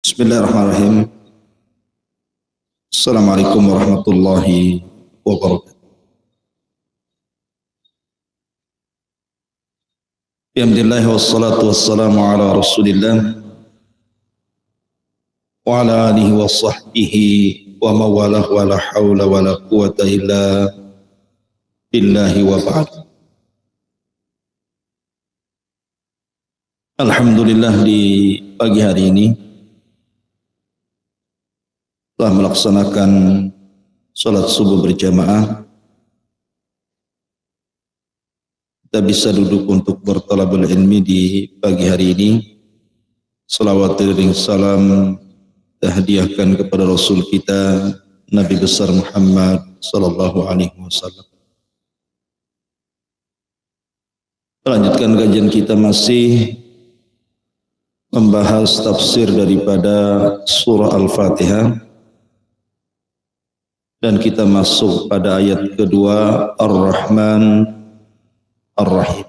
Bismillahirrahmanirrahim. Assalamualaikum warahmatullahi wabarakatuh. Alhamdulillah wassalatu wassalamu ala Rasulillah wa ala alihi wa sahbihi wa mawalah wa la hawla wa la quwata illa billahi wa ba'd. Alhamdulillah di pagi hari ini telah melaksanakan salat subuh berjamaah. Kita bisa duduk untuk bertalabul ilmi di pagi hari ini. Salawat dan salam kita hadiahkan kepada Rasul kita Nabi besar Muhammad sallallahu alaihi wasallam. Melanjutkan kajian kita masih membahas tafsir daripada surah Al-Fatihah, dan kita masuk pada ayat kedua, Ar-Rahman Ar-Rahim.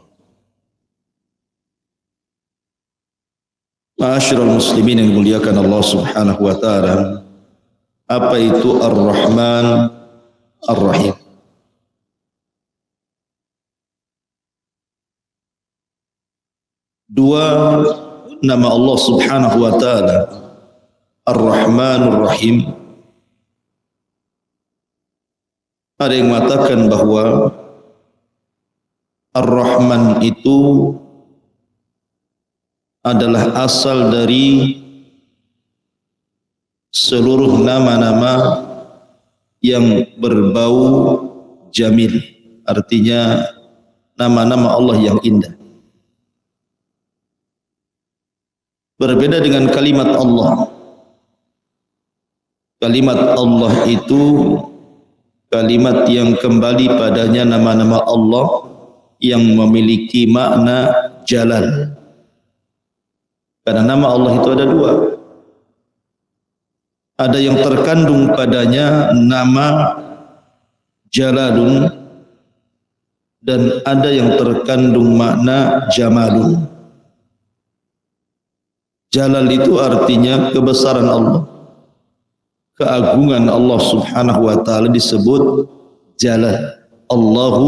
Ma'asyiral muslimin yang dimuliakan Allah Subhanahu wa taala, apa itu Ar-Rahman Ar-Rahim? Dua nama Allah Subhanahu wa taala, Ar-Rahman Ar-Rahim. Ada yang mengatakan bahwa Ar-Rahman itu adalah asal dari seluruh nama-nama yang berbau jamil, artinya nama-nama Allah yang indah. Berbeda dengan kalimat Allah. Kalimat Allah itu kalimat yang kembali padanya nama-nama Allah yang memiliki makna jalal. Karena nama Allah itu ada dua. Ada yang terkandung padanya nama jalalun, dan ada yang terkandung makna jamalun. Jalal itu artinya kebesaran Allah, keagungan Allah Subhanahu wa taala disebut jalal. Allahu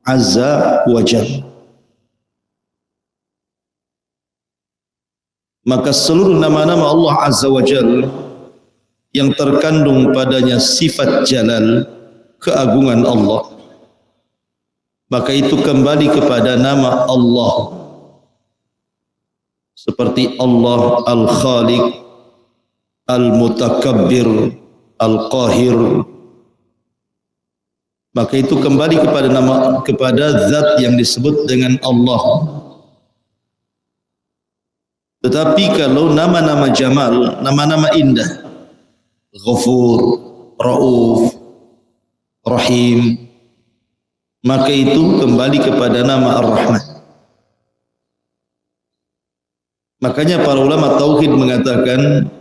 azza wa jalla. Maka seluruh nama-nama Allah azza wa jalla yang terkandung padanya sifat jalal, keagungan Allah, maka itu kembali kepada nama Allah. Seperti Allah Al-Khaliq, Al-Mutakabbir, Al-Qahir, maka itu kembali kepada zat yang disebut dengan Allah. Tetapi kalau nama-nama jamal, nama-nama indah, Ghafur, Rauf, Rahim, maka itu kembali kepada nama Ar-Rahman. Makanya para ulama tauhid mengatakan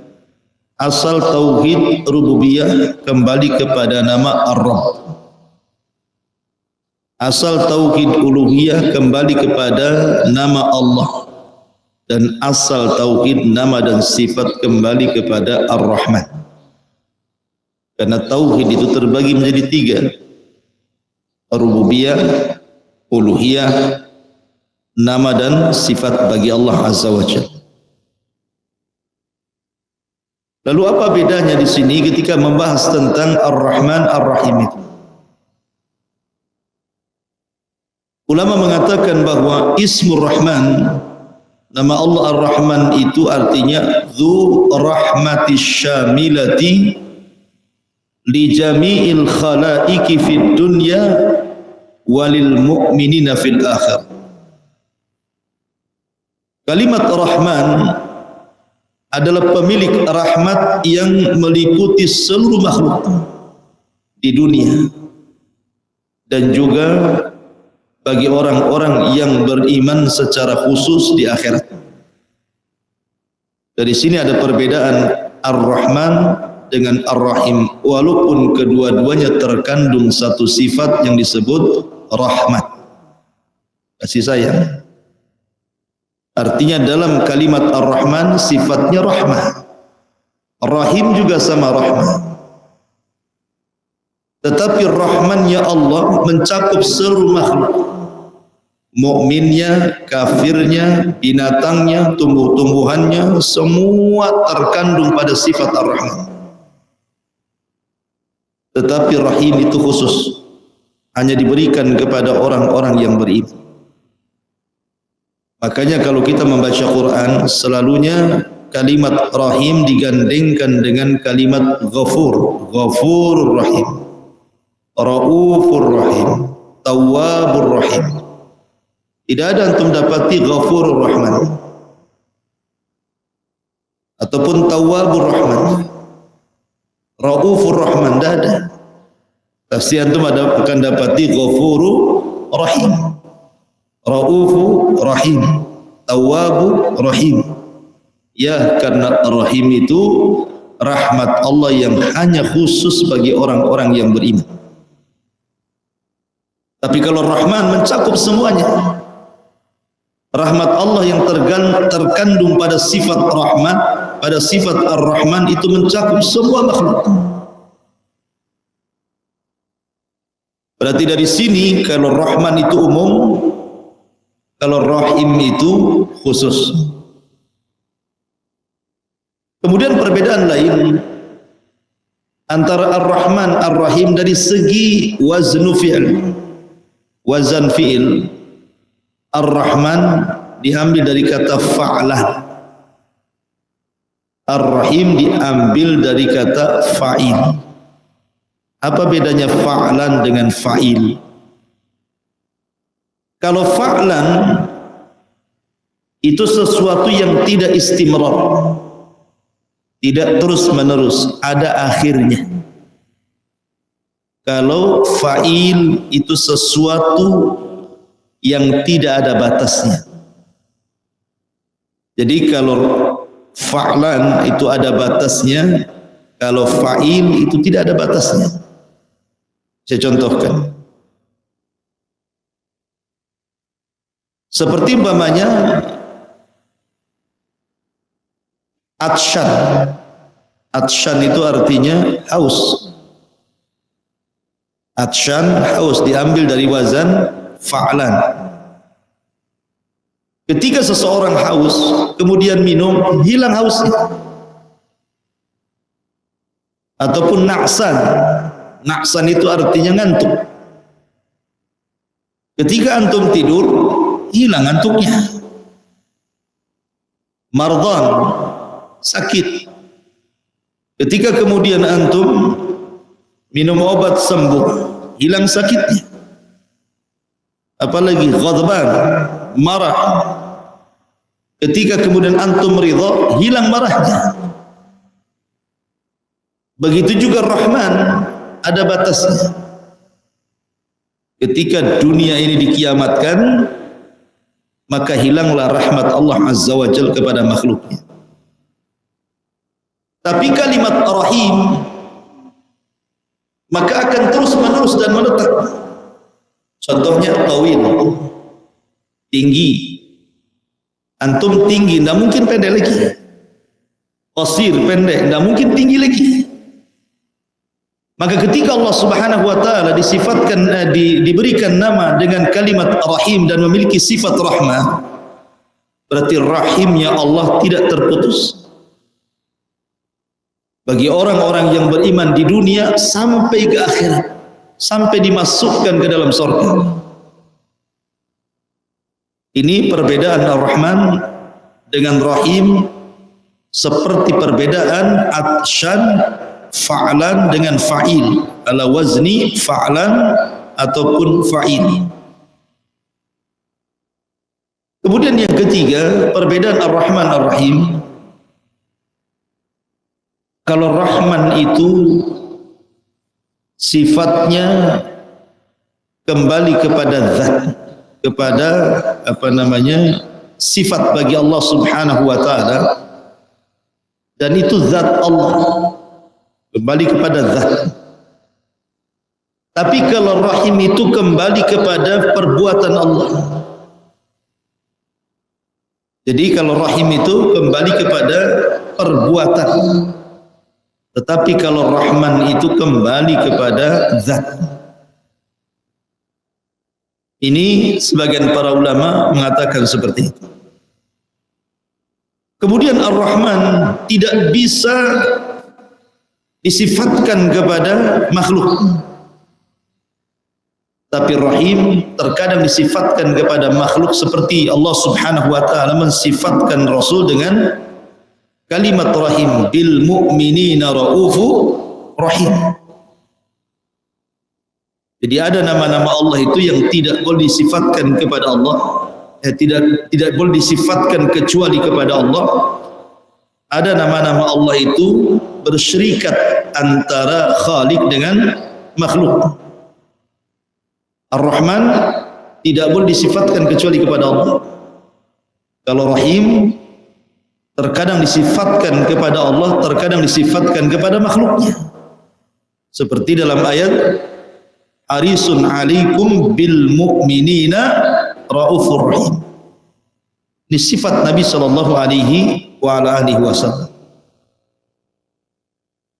asal tauhid rububiyah kembali kepada nama Ar-Rabb. Asal tauhid uluhiyah kembali kepada nama Allah. Dan asal tauhid nama dan sifat kembali kepada Ar-Rahman. Karena tauhid itu terbagi menjadi tiga: rububiyah, uluhiyah, nama dan sifat bagi Allah Azza wa Jalla. Lalu apa bedanya di sini ketika membahas tentang Ar-Rahman Ar-Rahim itu? Ulama mengatakan bahwa Ismur Rahman, nama Allah Ar-Rahman itu artinya Dzu Rahmatis Syamilati li jami'il khalaiqi fid dunya walil mu'minina fil akhir. Kalimat Rahman adalah pemilik rahmat yang meliputi seluruh makhluk di dunia dan juga bagi orang-orang yang beriman secara khusus di akhirat. Dari sini ada perbedaan Ar-Rahman dengan Ar-Rahim, walaupun kedua-duanya terkandung satu sifat yang disebut rahmat, kasih sayang. Artinya dalam kalimat Ar-Rahman sifatnya rahmah. Rahim juga sama rahmah. Tetapi rahmannya Allah mencakup seluruh makhluk. Mukminnya, kafirnya, binatangnya, tumbuh-tumbuhannya, semua terkandung pada sifat Ar-Rahman. Tetapi rahim itu khusus, hanya diberikan kepada orang-orang yang beriman. Makanya kalau kita membaca Quran, selalunya kalimat rahim digandengkan dengan kalimat ghafur, ghafurur rahim, raufur rahim, tawwabur rahim. Tidak ada antum dapati ghafurur rahman ataupun tawwabur rahman, raufur rahman, tidak ada. Pasti antum akan dapati ghafurur rahim, raufu rahim, tawwabu rahim. Ya, karena rahim itu rahmat Allah yang hanya khusus bagi orang-orang yang beriman. Tapi kalau Rahman mencakup semuanya. Rahmat Allah yang terkandung pada sifat rahmat, pada sifat Ar-Rahman itu mencakup semua makhluk. Berarti dari sini kalau Rahman itu umum, kalau Rahim itu khusus. Kemudian perbedaan lain antara Ar-Rahman, Ar-Rahim dari segi waznu fi'il, wazan fi'il. Ar-Rahman diambil dari kata fa'lan, Ar-Rahim diambil dari kata fa'il. Apa bedanya fa'lan dengan fa'il? Kalau fa'lan itu sesuatu yang tidak istimrar, tidak terus menerus, ada akhirnya. Kalau fa'il itu sesuatu yang tidak ada batasnya. Jadi kalau fa'lan itu ada batasnya, kalau fa'il itu tidak ada batasnya. Saya contohkan. Seperti umpamanya atsyan. Atsyan itu artinya haus. Atsyan haus diambil dari wazan fa'lan. Ketika seseorang haus kemudian minum, hilang hausnya. Ataupun na'san. Na'san itu artinya ngantuk. Ketika antum tidur, hilang ngantuknya. Mardhan, sakit. Ketika kemudian antum minum obat sembuh, hilang sakitnya. Apalagi ghadban, marah. Ketika kemudian antum ridha, hilang marahnya. Begitu juga Rahman, ada batasnya. Ketika dunia ini dikiamatkan, maka hilanglah rahmat Allah Azza wa Jalla kepada makhluknya. Tapi kalimat Rahim maka akan terus menerus dan menetap. Contohnya tawil, tinggi. Antum tinggi, tidak mungkin pendek lagi. Qasir, pendek, tidak mungkin tinggi lagi. Maka ketika Allah Subhanahu wa taala disifatkan, diberikan nama dengan kalimat Rahim dan memiliki sifat rahmah, berarti rahimnya Allah tidak terputus bagi orang-orang yang beriman di dunia sampai ke akhirat, sampai dimasukkan ke dalam surga. Ini perbedaan Ar-Rahman dengan Rahim, seperti perbedaan atsyan fa'lan dengan fa'il, ala wazni fa'lan ataupun fa'il. Kemudian yang ketiga, perbedaan Ar-Rahman Ar-Rahim. Kalau Rahman itu sifatnya kembali kepada zat, kepada sifat bagi Allah Subhanahu wa taala, dan itu zat Allah, kembali kepada zat. Tapi kalau Rahim itu kembali kepada perbuatan Allah. Jadi kalau rahim itu kembali kepada perbuatan, tetapi kalau Rahman itu kembali kepada zat. Ini sebagian para ulama mengatakan seperti itu. Kemudian Ar-Rahman tidak bisa disifatkan kepada makhluk, tapi Rahim terkadang disifatkan kepada makhluk, seperti Allah Subhanahu wa taala mensifatkan Rasul dengan kalimat Rahim, bil mu'minina raufur rahim. Jadi ada nama-nama Allah itu yang tidak boleh disifatkan kepada Allah, tidak boleh disifatkan kecuali kepada Allah. Ada nama-nama Allah itu bersyirikat antara Khalik dengan makhluk. Ar-Rahman tidak boleh disifatkan kecuali kepada Allah. Kalau Rahim terkadang disifatkan kepada Allah, terkadang disifatkan kepada makhluknya. Seperti dalam ayat Harisun alaikum bil mu'minina raufur rahim. Ini sifat Nabi sallallahu alaihi wa ala alihi wasallam.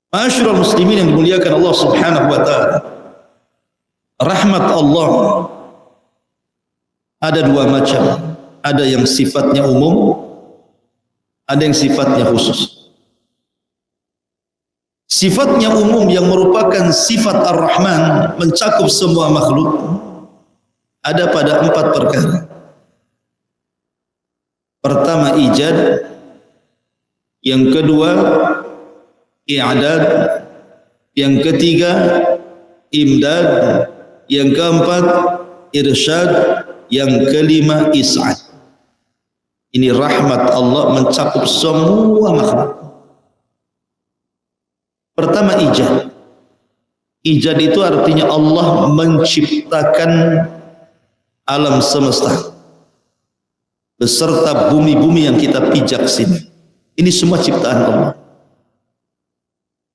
Ma'asyiral muslimin yang dimuliakan Allah Subhanahu wa taala. Rahmat Allah ada dua macam. Ada yang sifatnya umum, ada yang sifatnya khusus. Sifatnya umum yang merupakan sifat Ar-Rahman, mencakup semua makhluk, ada pada 4 perkara. Pertama ijad, yang kedua i'dad, yang ketiga imdad, yang keempat irsyad, yang kelima is'ad. Ini rahmat Allah mencakup semua makhluk. Pertama ijad. Ijad itu artinya Allah menciptakan alam semesta beserta bumi-bumi yang kita pijak sini. Ini semua ciptaan Allah.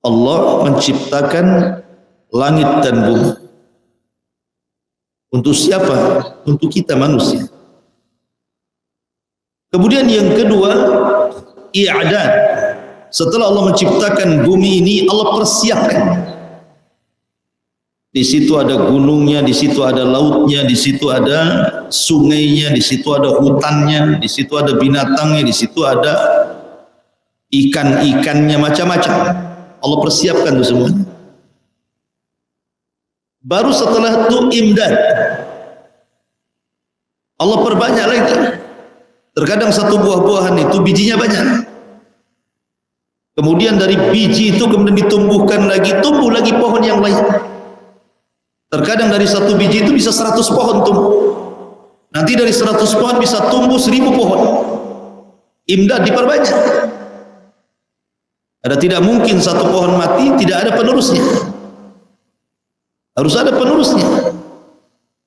Allah menciptakan langit dan bumi. Untuk siapa? Untuk kita manusia. Kemudian yang kedua, i'dad. Setelah Allah menciptakan bumi ini, Allah persiapkan. Di situ ada gunungnya, di situ ada lautnya, di situ ada sungainya, di situ ada hutannya, di situ ada binatangnya, di situ ada ikan-ikannya, macam-macam. Allah persiapkan itu semuanya. Baru setelah itu imdad. Allah perbanyak lagi. Terkadang satu buah-buahan itu bijinya banyak. Kemudian dari biji itu kemudian ditumbuhkan lagi, tumbuh lagi pohon yang lain. Terkadang dari satu biji itu bisa 100 pohon tumbuh. Nanti dari 100 pohon bisa tumbuh 1000 pohon. Imdad diperbanyak. Ada tidak mungkin satu pohon mati tidak ada penerusnya. Harus ada penerusnya.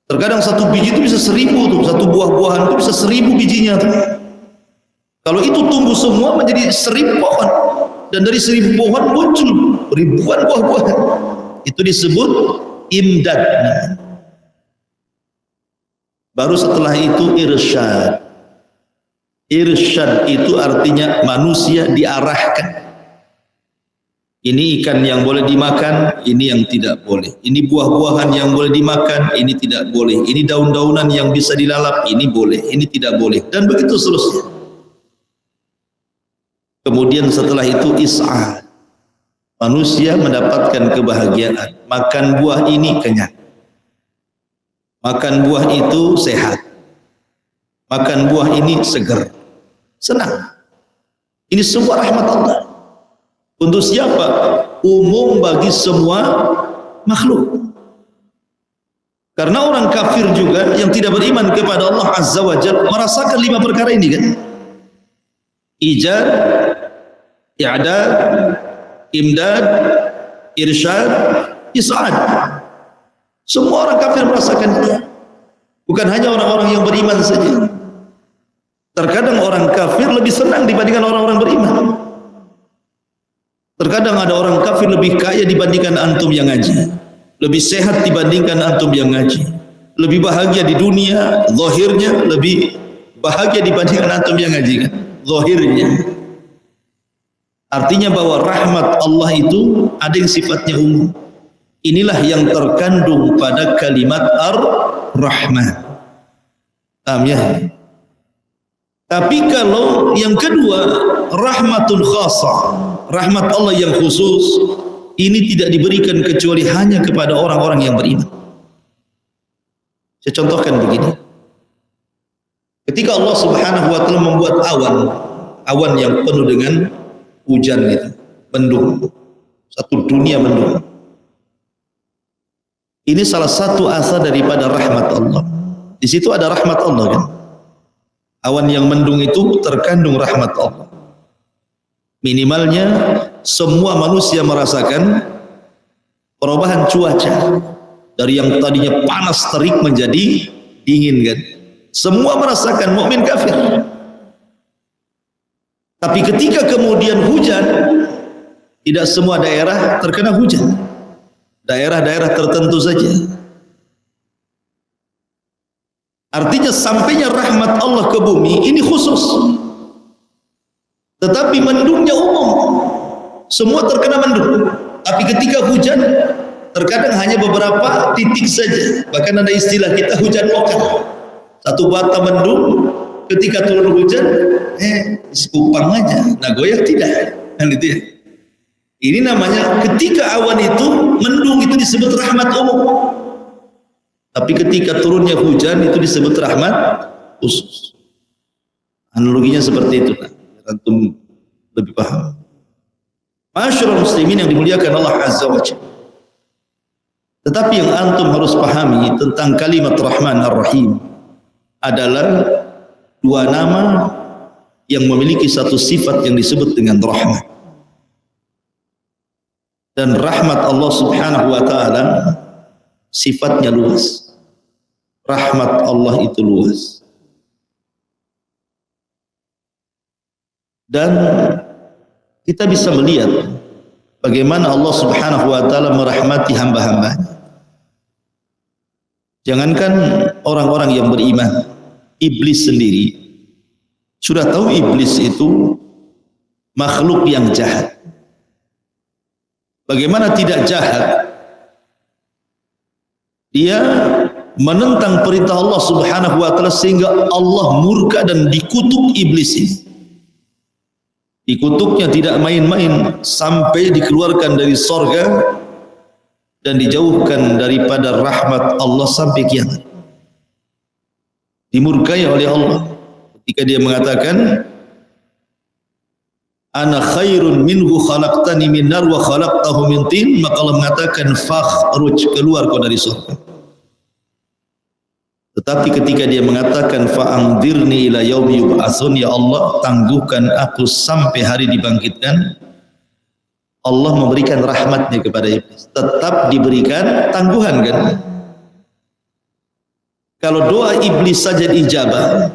Terkadang satu biji itu bisa 1000 tuh, satu buah-buahan itu bisa 1000 bijinya tuh. Kalau itu tumbuh semua menjadi 1000 pohon, dan dari 1000 pohon muncul ribuan buah-buahan. Itu disebut imdad. Baru setelah itu irsyad. Irsyad itu artinya manusia diarahkan. Ini ikan yang boleh dimakan, ini yang tidak boleh. Ini buah-buahan yang boleh dimakan, ini tidak boleh. Ini daun-daunan yang bisa dilalap, ini boleh, ini tidak boleh. Dan begitu seterusnya. Kemudian setelah itu is'ad. Manusia mendapatkan kebahagiaan. Makan buah ini kenyang. Makan buah itu sehat. Makan buah ini segar. Senang. Ini semua rahmat Allah. Untuk siapa? Umum bagi semua makhluk. Karena orang kafir juga yang tidak beriman kepada Allah Azza wa Jalla merasakan 5 perkara ini kan. Ijad, i'dad, imdad, irsyad, is'ad. Semua orang kafir merasakan itu. Bukan hanya orang-orang yang beriman saja. Terkadang orang kafir lebih senang dibandingkan orang-orang beriman. Terkadang ada orang kafir lebih kaya dibandingkan antum yang ngaji, lebih sehat dibandingkan antum yang ngaji, lebih bahagia di dunia, zahirnya lebih bahagia dibandingkan antum yang ngaji kan, zahirnya. Artinya bahwa rahmat Allah itu ada yang sifatnya umum. Inilah yang terkandung pada kalimat ar-Rahman. Paham ya? Tapi kalau yang kedua, rahmatul khassa, rahmat Allah yang khusus, ini tidak diberikan kecuali hanya kepada orang-orang yang beriman. Saya contohkan begini. Ketika Allah Subhanahu wa taala membuat awan yang penuh dengan hujan itu, mendung, satu dunia mendung. Ini salah satu asal daripada rahmat Allah. Di situ ada rahmat Allah kan. Awan yang mendung itu terkandung rahmat Allah. Minimalnya semua manusia merasakan perubahan cuaca dari yang tadinya panas terik menjadi dingin kan. Semua merasakan, mukmin kafir. Tapi ketika kemudian hujan, tidak semua daerah terkena hujan. Daerah-daerah tertentu saja. Artinya sampainya rahmat Allah ke bumi ini khusus. Tetapi mendungnya umum. Semua terkena mendung. Tapi ketika hujan, terkadang hanya beberapa titik saja. Bahkan ada istilah kita hujan lokal. Satu bata mendung, ketika turun hujan, sekupang aja. Nagoya tidak. Kan itu ya. Ini namanya ketika awan itu mendung itu disebut rahmat umum. Tapi ketika turunnya hujan itu disebut rahmat khusus. Analoginya seperti itu. Antum lebih paham. Masyarul muslimin yang dimuliakan Allah Azza wa Jalla. Tetapi yang antum harus pahami tentang kalimat Rahman Ar-Rahim adalah dua nama yang memiliki satu sifat yang disebut dengan rahmat. Dan rahmat Allah Subhanahu wa taala sifatnya luas. Rahmat Allah itu luas. Dan kita bisa melihat bagaimana Allah Subhanahu wa taala merahmati hamba-hambanya. Jangankan orang-orang yang beriman, iblis sendiri sudah tahu iblis itu makhluk yang jahat. Bagaimana tidak jahat? Dia menentang perintah Allah Subhanahu wa taala sehingga Allah murka dan dikutuk iblis ini. Dikutuknya tidak main-main sampai dikeluarkan dari sorga dan dijauhkan daripada rahmat Allah sampai kiamat. Dimurkai oleh Allah ketika dia mengatakan ana khairun minhu khalaqtani min nar wa khalaqtahu min tin, maka Allah mengatakan fakhruj, keluar kau dari surga. Tetapi ketika dia mengatakan fa'angdirni ila yaumi yub'atsun, ya Allah tangguhkan aku sampai hari dibangkitkan, Allah memberikan rahmatnya kepada iblis. Tetap diberikan tangguhan kan. Kalau doa iblis saja diijabah,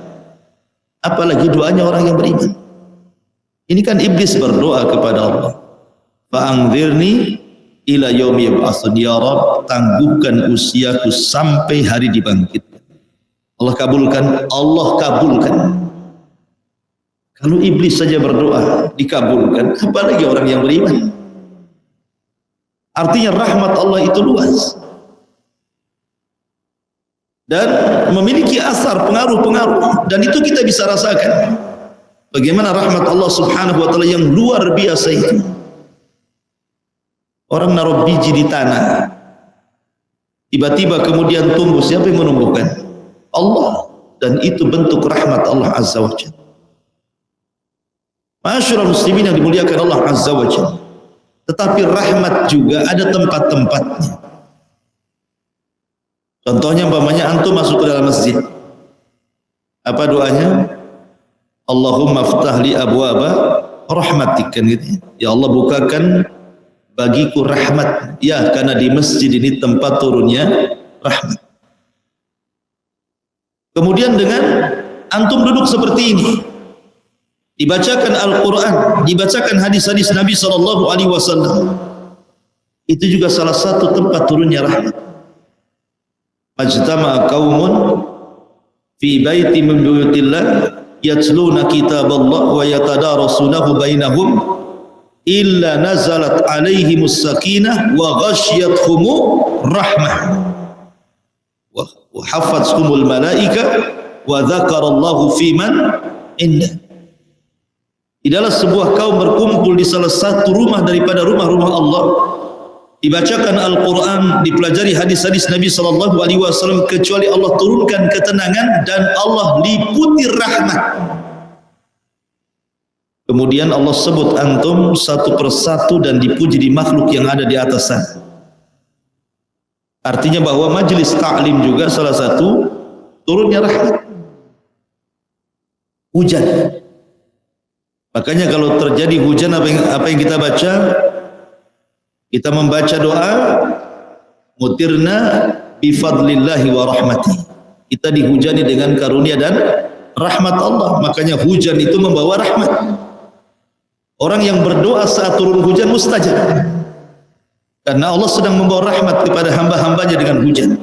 apalagi doanya orang yang beriman. Ini kan iblis berdoa kepada Allah. Fa'angdirni ila yaumi yub'atsun, ya Rabb tangguhkan usiaku sampai hari dibangkitkan. Allah kabulkan, Allah kabulkan. Kalau iblis saja berdoa dikabulkan, apalagi orang yang beriman. Artinya rahmat Allah itu luas dan memiliki asar pengaruh-pengaruh, dan itu kita bisa rasakan bagaimana rahmat Allah Subhanahu wa taala yang luar biasa itu. Orang naruh biji di tanah, tiba-tiba kemudian tumbuh, siapa yang menumbuhkan? Allah. Dan itu bentuk rahmat Allah Azza wa Jalla. Masyarul muslimin yang dimuliakan Allah Azza wa Jalla. Tetapi rahmat juga ada tempat-tempatnya. Contohnya umpamanya antum masuk ke dalam masjid. Apa doanya? Allahumma aftah li abwaba rahmatik, kan gitu. Ya Allah bukakan bagiku rahmat. Ya, karena di masjid ini tempat turunnya rahmat. Kemudian dengan antum duduk seperti ini, dibacakan Al-Quran, dibacakan hadis-hadis Nabi SAW, itu juga salah satu tempat turunnya rahmat. Majtama'a qaumun fi baiti min buyutillah yatluna kitaballah wa yatadarasunahu bainahum illa nazalat alaihimus sakinah wa ghasyiyatuhumur rahmah wa hafatzhumul malaika wa dzakarallahu fiman indah. Tidaklah sebuah kaum berkumpul di salah satu rumah daripada rumah-rumah Allah, dibacakan Al-Quran, dipelajari hadis-hadis Nabi SAW, kecuali Allah turunkan ketenangan dan Allah liputi rahmat. Kemudian Allah sebut antum satu persatu dan dipuji di makhluk yang ada di atas sana. Artinya bahwa majelis ta'lim juga salah satu turunnya rahmat. Hujan. Makanya kalau terjadi hujan, apa yang kita baca? Kita membaca doa mutirna bifadlillahi wa rahmati. Kita dihujani dengan karunia dan rahmat Allah. Makanya hujan itu membawa rahmat. Orang yang berdoa saat turun hujan mustajab. Karena Allah sedang membawa rahmat kepada hamba-hambanya dengan hujan.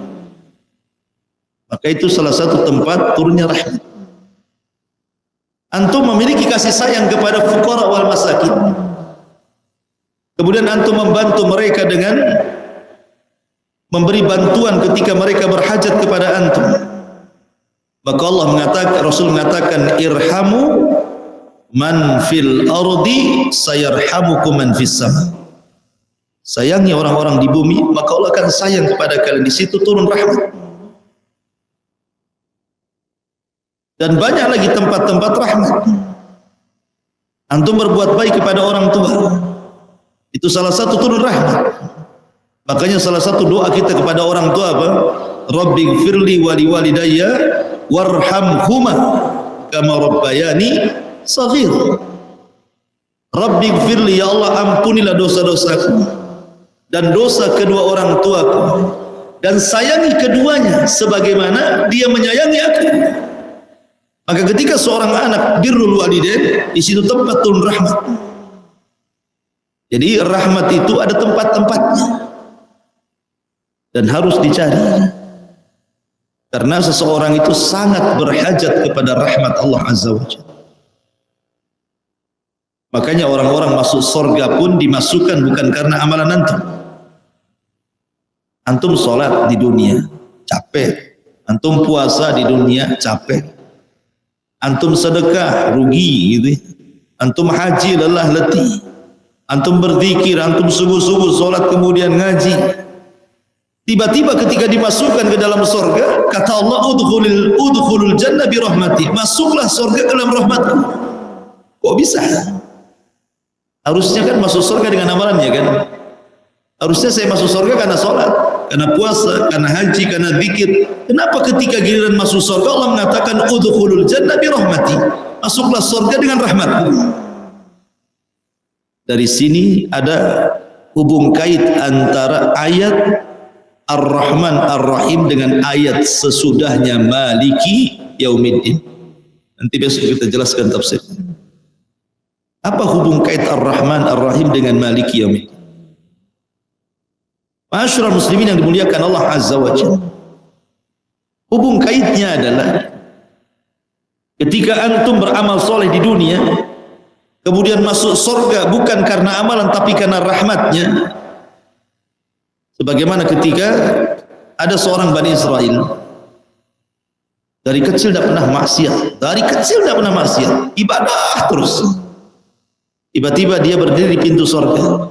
Maka itu salah satu tempat turunnya rahmat. Antum memiliki kasih sayang kepada fuqara wal masakin. Kemudian antum membantu mereka dengan memberi bantuan ketika mereka berhajat kepada antum. Maka Allah mengatakan, Rasul mengatakan, irhamu man fil ardi sayarhamukum man fis sama. Sayangi orang-orang di bumi, maka Allah akan sayang kepada kalian. Di situ turun rahmat. Dan banyak lagi tempat-tempat rahmat. Antum berbuat baik kepada orang tua, itu salah satu turun rahmat. Makanya salah satu doa kita kepada orang tua apa? Rabbighfirli wa liwalidayya warhamhuma kama rabbayani shaghir. Rabbighfirli, ya Allah ampunilah dosa-dosaku dan dosa kedua orang tuaku, dan sayangi keduanya sebagaimana dia menyayangi aku. Maka ketika seorang anak birrul walidain, di situ tempat turun rahmat. Jadi rahmat itu ada tempat-tempatnya dan harus dicari. Karena seseorang itu sangat berhajat kepada rahmat Allah Azza wa Jalla. Makanya orang-orang masuk surga pun dimasukkan bukan karena amalan antum. Antum sholat di dunia capek, antum puasa di dunia capek, antum sedekah rugi gitu, antum haji lelah letih, antum berzikir, antum subuh-subuh sholat kemudian ngaji. Tiba-tiba ketika dimasukkan ke dalam surga, kata Allah, udkhulul jannah bi rahmati, masuklah surga ke dalam rahmatku. Kok bisa? Harusnya kan masuk surga dengan amalannya kan. Harusnya saya masuk surga karena sholat, karena puasa, karena haji, karena zikir. Kenapa ketika giliran masuk surga Allah mengatakan udkhulul jannah bi rahmati, masuklah surga dengan rahmatku? Dari sini ada hubung kait antara ayat Ar-Rahman Ar-Rahim dengan ayat sesudahnya Maliki Yaumiddin. Nanti besok kita jelaskan tafsir. Apa hubung kait Ar-Rahman Ar-Rahim dengan Maliki Yaumiddin? Ma'asyiral muslimin yang dimuliakan Allah Azza wa Jalla, hubung kaitnya adalah ketika antum beramal soleh di dunia, kemudian masuk surga bukan karena amalan tapi karena rahmatnya. Sebagaimana ketika ada seorang Bani Israel, dari kecil tidak pernah maksiat, ibadah terus. Tiba-tiba dia berdiri di pintu surga.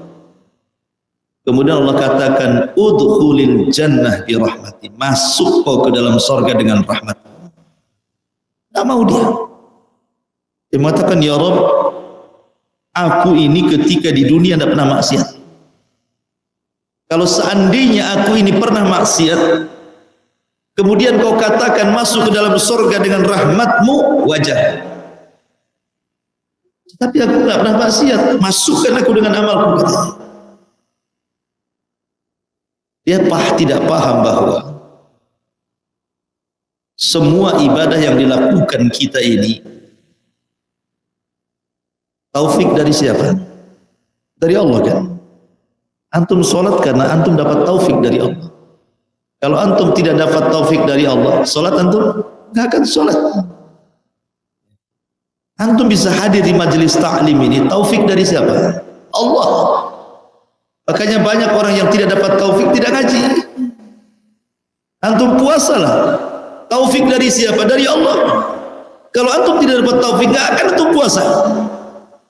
Kemudian Allah katakan, udkhulil jannah bi rahmati, masuk kau ke dalam surga dengan rahmat. Tak mau dia. Dia mengatakan, ya Rabb, aku ini ketika di dunia tidak pernah maksiat. Kalau seandainya aku ini pernah maksiat, kemudian kau katakan masuk ke dalam surga dengan rahmatmu, wajah. Tapi aku tidak pernah maksiat, masukkan aku dengan amalku. Dia tidak paham bahwa semua ibadah yang dilakukan kita ini taufik dari siapa? Dari Allah kan? Antum sholat karena antum dapat taufik dari Allah. Kalau antum tidak dapat taufik dari Allah, sholat antum nggak akan sholat. Antum bisa hadir di majelis ta'lim ini, taufik dari siapa? Allah. Makanya banyak orang yang tidak dapat taufik tidak ngaji. Antum puasalah, taufik dari siapa? Dari Allah. Kalau antum tidak dapat taufik, nggak akan antum puasa.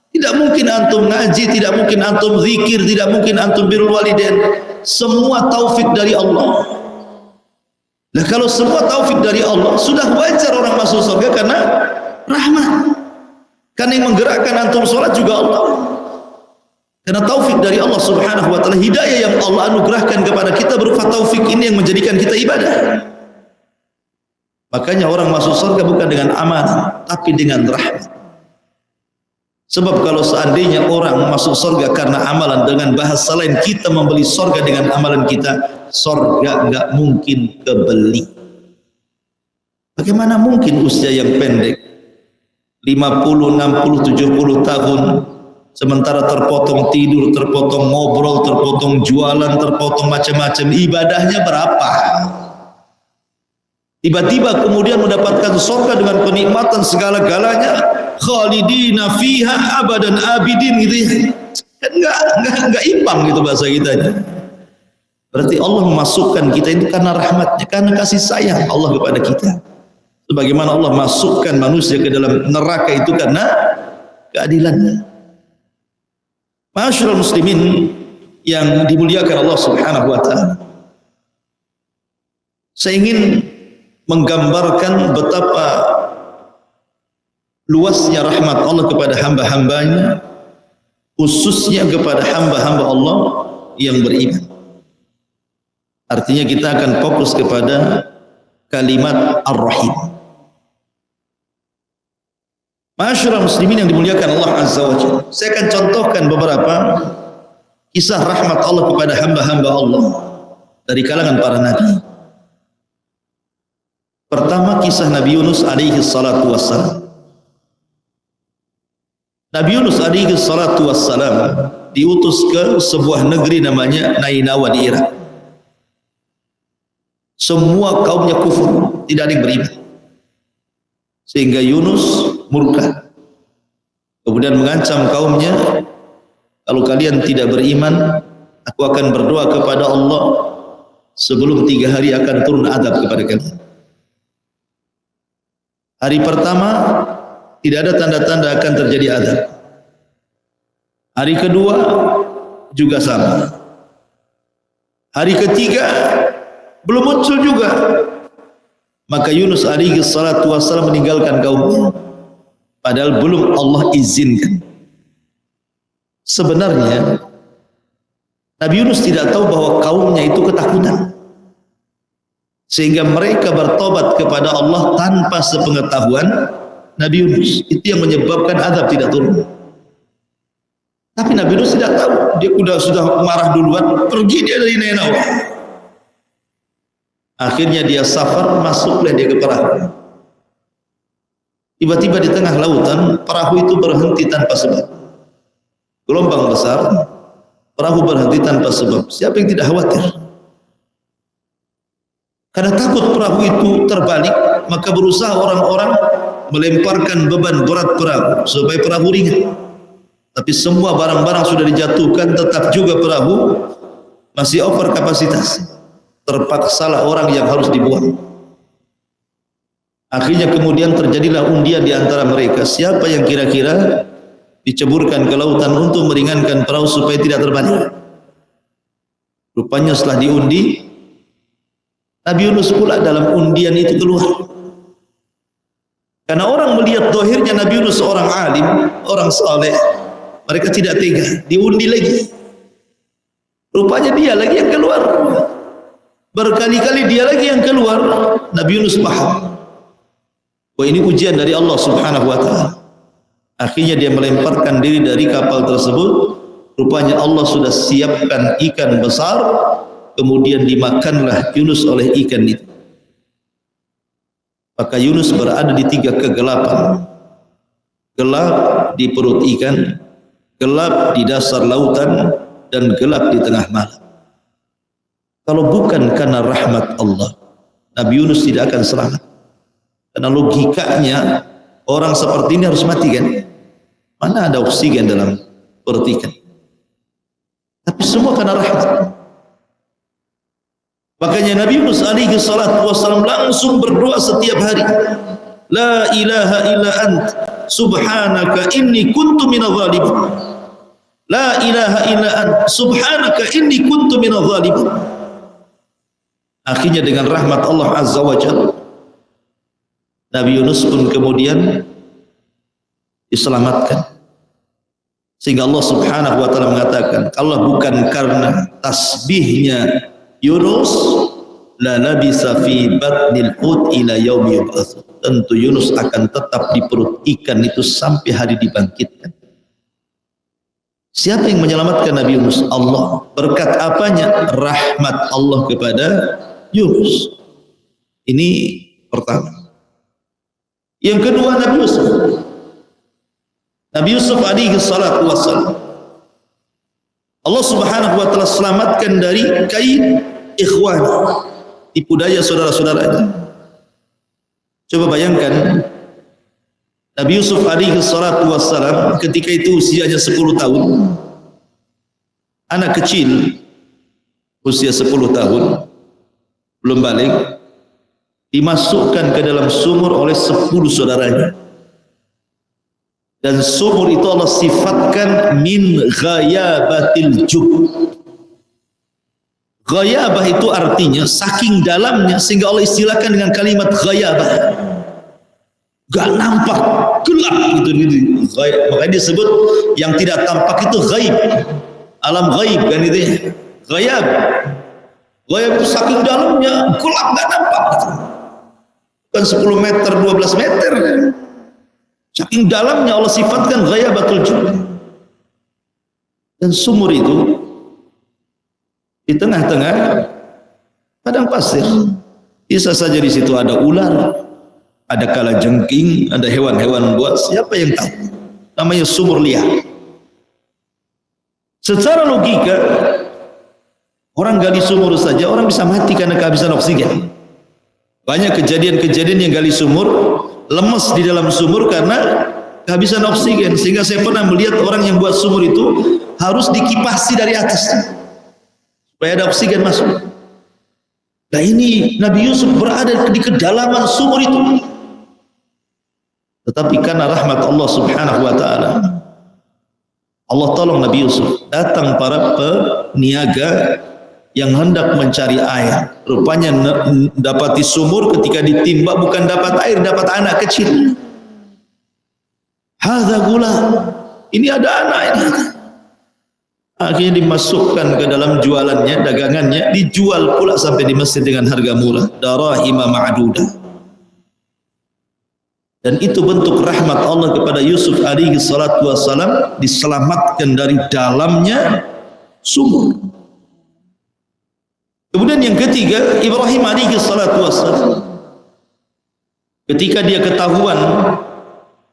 Tidak mungkin antum ngaji, tidak mungkin antum zikir, tidak mungkin antum birrul walidain. Semua taufik dari Allah. Nah, kalau semua taufik dari Allah, sudah wajar orang masuk surga karena rahmat. Karena yang menggerakkan antum sholat juga Allah. Karena taufik dari Allah subhanahu wa ta'ala, hidayah yang Allah anugerahkan kepada kita berupa taufik ini yang menjadikan kita ibadah. Makanya orang masuk surga bukan dengan amal, tapi dengan rahmat. Sebab kalau seandainya orang masuk surga karena amalan, dengan bahasa lain kita membeli surga dengan amalan kita, surga nggak mungkin kebeli. Bagaimana mungkin usia yang pendek 50, 60, 70 tahun sementara terpotong tidur, terpotong ngobrol, terpotong jualan, terpotong macam-macam, ibadahnya berapa? Tiba-tiba kemudian mendapatkan surga dengan kenikmatan segala-galanya, khalidina fiha abadan abidin gitu ya. Kan enggak imbang gitu bahasa kita. Berarti Allah memasukkan kita itu karena rahmatnya, karena kasih sayang Allah kepada kita. Sebagaimana Allah masukkan manusia ke dalam neraka itu karena keadilannya. Ma'asyiral muslimin yang dimuliakan Allah subhanahu wa ta'ala, saya ingin menggambarkan betapa luasnya rahmat Allah kepada hamba-hambanya, khususnya kepada hamba-hamba Allah yang beriman. Artinya kita akan fokus kepada kalimat Ar-Rahim. Ma'asyiral muslimin yang dimuliakan Allah azza wa jalla, saya akan contohkan beberapa kisah rahmat Allah kepada hamba-hamba Allah dari kalangan para nabi. Pertama, kisah Nabi Yunus alaihi salatu wassalam. Nabi Yunus alaihi salatu wassalam diutus ke sebuah negeri namanya Nainawa di Irak. Semua kaumnya kufur, tidak ada yang beriman. Sehingga Yunus murka, kemudian mengancam kaumnya, kalau kalian tidak beriman, aku akan berdoa kepada Allah sebelum 3 hari akan turun azab kepada kalian. Hari pertama tidak ada tanda-tanda akan terjadi azab. Hari kedua juga sama. Hari ketiga belum muncul juga. Maka Yunus alaihi salatu wassalam meninggalkan kaumnya, padahal belum Allah izinkan. Sebenarnya Nabi Yunus tidak tahu bahwa kaumnya itu ketakutan, sehingga mereka bertobat kepada Allah tanpa sepengetahuan Nabi Yunus. Itu yang menyebabkan azab tidak turun. Tapi Nabi Yunus tidak tahu, dia sudah marah duluan, pergi dia dari Nainawa. Akhirnya dia safar, masuklah dia ke perahu. Tiba-tiba di tengah lautan, perahu itu berhenti tanpa sebab. Gelombang besar, perahu berhenti tanpa sebab. Siapa yang tidak khawatir? Karena takut perahu itu terbalik, maka berusaha orang-orang melemparkan beban berat perahu supaya perahu ringan. Tapi semua barang-barang sudah dijatuhkan, tetap juga perahu masih over kapasitas. Terpaksalah orang yang harus dibuang. Akhirnya kemudian terjadilah undian di antara mereka, siapa yang kira-kira diceburkan ke lautan untuk meringankan perahu supaya tidak terbalik. Rupanya setelah diundi, Nabi Yunus pula dalam undian itu keluar. Karena orang melihat dohirnya Nabi Yunus seorang alim, orang saleh, mereka tidak tega, diundi lagi. Rupanya dia lagi yang keluar. Berkali-kali dia lagi yang keluar. Nabi Yunus paham, wah ini ujian dari Allah subhanahu wa ta'ala. Akhirnya dia melemparkan diri dari kapal tersebut. Rupanya Allah sudah siapkan ikan besar, kemudian dimakanlah Yunus oleh ikan itu. Maka Yunus berada di 3 kegelapan. Gelap di perut ikan, gelap di dasar lautan, dan gelap di tengah malam. Kalau bukan karena rahmat Allah, Nabi Yunus tidak akan selamat. Karena logikanya orang seperti ini harus mati kan? Mana ada oksigen dalam perut ikan? Tapi semua karena rahmat. Makanya Nabi Yunus alaihi salatu wassalam langsung berdoa setiap hari. La ilaha illa ant subhanaka inni kuntu minadh dhalimin. La ilaha illa ant subhanaka inni kuntu minadh dhalimin. Akhirnya dengan rahmat Allah azza wa jalla, Nabi Yunus pun kemudian diselamatkan. Sehingga Allah subhanahu wa ta'ala mengatakan, kalau bukan karena tasbihnya Yunus, la labisa fi batnil hut ila yaumi yub'ats. Tentu Yunus akan tetap di perut ikan itu sampai hari dibangkitkan. Siapa yang menyelamatkan Nabi Yunus? Allah. Berkat apanya? Rahmat Allah kepada Yunus. Ini pertama. Yang kedua, Nabi Yusuf. Nabi Yusuf alaihi salatu wassalam, Allah subhanahu wa ta'ala selamatkan dari kaid ikhwan, tipu daya saudara-saudaranya. Coba bayangkan Nabi Yusuf alaihi salatu wassalam ketika itu usianya 10 tahun, anak kecil usia 10 tahun belum balik, dimasukkan ke dalam sumur oleh 10 saudaranya. Dan sumur itu Allah sifatkan min ghayabatil jub. Ghayabah itu artinya saking dalamnya sehingga Allah istilahkan dengan kalimat ghayabah. Gak nampak, gelap gitu. Makanya disebut yang tidak tampak itu ghaib. Alam ghaib kan itu ya. Ghayab. Ghayab itu saking dalamnya, gelap gak nampak gitu. Bukan 10 meter, 12 meter. Saking dalamnya Allah sifatkan ghayabatul jub. Dan sumur itu di tengah-tengah padang pasir. Bisa saja di situ ada ular, ada kalajengking, ada hewan-hewan buas, siapa yang tahu? Namanya sumur liar. Secara logika, orang gali sumur saja orang bisa mati karena kehabisan oksigen. Banyak kejadian-kejadian yang gali sumur lemes di dalam sumur karena kehabisan oksigen, sehingga saya pernah melihat orang yang buat sumur itu harus dikipasi dari atas supaya ada oksigen masuk. Nah ini Nabi Yusuf berada di kedalaman sumur itu, tetapi karena rahmat Allah subhanahu wa ta'ala, Allah tolong Nabi Yusuf. Datang para peniaga yang hendak mencari air, rupanya dapati sumur, ketika ditimba bukan dapat air, dapat anak kecil. Hadza gulam, ini ada anak ini. Akhirnya dimasukkan ke dalam jualannya, dagangannya, dijual pula sampai di masjid dengan harga murah, darahima ma'dudah. Dan itu bentuk rahmat Allah kepada Yusuf alaihi salatu wassalam, diselamatkan dari dalamnya sumur. Kemudian yang ketiga, Ibrahim alaihi salatu wassalam, ketika dia ketahuan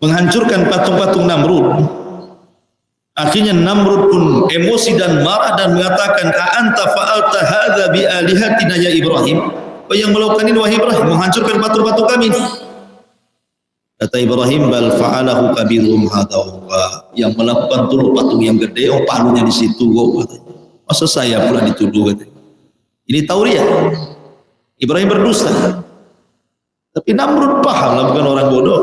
menghancurkan patung-patung Namrud, akhirnya Namrud pun emosi dan marah dan mengatakan, "A'anta fa'alta hadza bi alihatina ya Ibrahim?" Oh, yang melakukan ini wahai Ibrahim, menghancurkan patung-patung kami. Kata Ibrahim, "Bal fa'alahu kabirum hadza." Yang melakukan itu patung yang gede, oh palunya di situ kok. Masa saya pula dituduh katanya. Ini tauriah. Ibrahim berdusta. Tapi Namrud paham lah, bukan orang bodoh.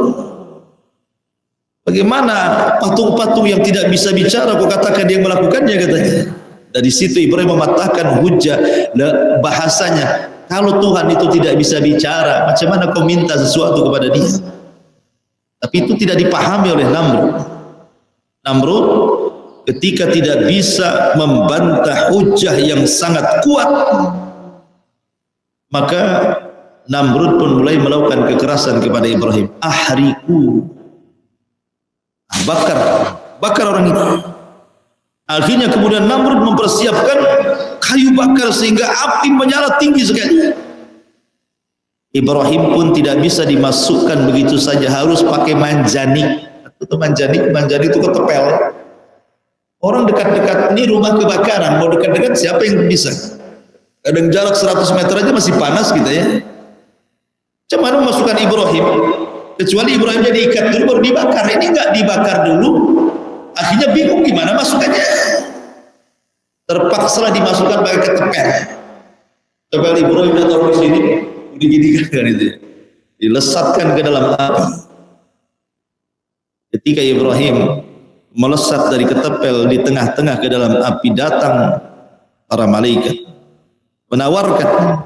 Bagaimana patung-patung yang tidak bisa bicara kok katakan dia melakukannya, katanya. Dari situ Ibrahim mematahkan hujah bahasanya. Kalau Tuhan itu tidak bisa bicara, macam mana kau minta sesuatu kepada dia? Tapi itu tidak dipahami oleh Namrud. Namrud ketika tidak bisa membantah hujah yang sangat kuat, maka Namrud pun mulai melakukan kekerasan kepada Ibrahim. Ahriku, bakar orang itu. Akhirnya kemudian Namrud mempersiapkan kayu bakar sehingga api menyala tinggi sekali. Ibrahim pun tidak bisa dimasukkan begitu saja, harus pakai manjanik. Itu manjanik itu ketepel. Orang dekat-dekat ini rumah kebakaran, mau dekat-dekat siapa yang bisa? Kadang jarak 100 meter aja masih panas gitu ya. Macam mana memasukkan Ibrahim? Kecuali Ibrahimnya diikat dulu baru dibakar. Ini enggak dibakar dulu. Akhirnya bingung gimana masukkannya. Terpaksalah dimasukkan pakai ketepel. Ketepel Ibrahim taruh di sini, diginikan itu. Dilesatkan ke dalam api. Ketika Ibrahim melesat dari ketepel di tengah-tengah ke dalam api, datang para malaikat menawarkan,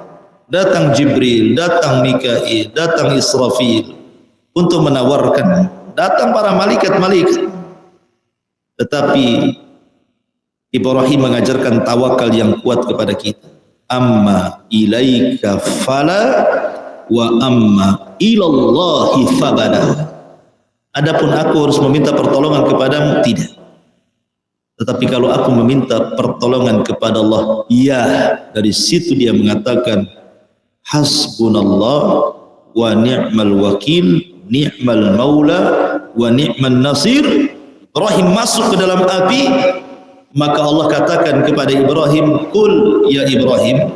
datang Jibril, datang Mikail, datang Israfil untuk menawarkan, datang para malaikat-malaikat. Tetapi Ibrahim mengajarkan tawakal yang kuat kepada kita. Amma ilaika fala wa amma ilallahi fabada. Adapun aku harus meminta pertolongan kepadamu, tidak. Tetapi kalau aku meminta pertolongan kepada Allah, ya. Dari situ dia mengatakan hasbunallah wa ni'mal wakil, ni'mal maula wa ni'man nasir. Ibrahim masuk ke dalam api, maka Allah katakan kepada Ibrahim, qul ya Ibrahim,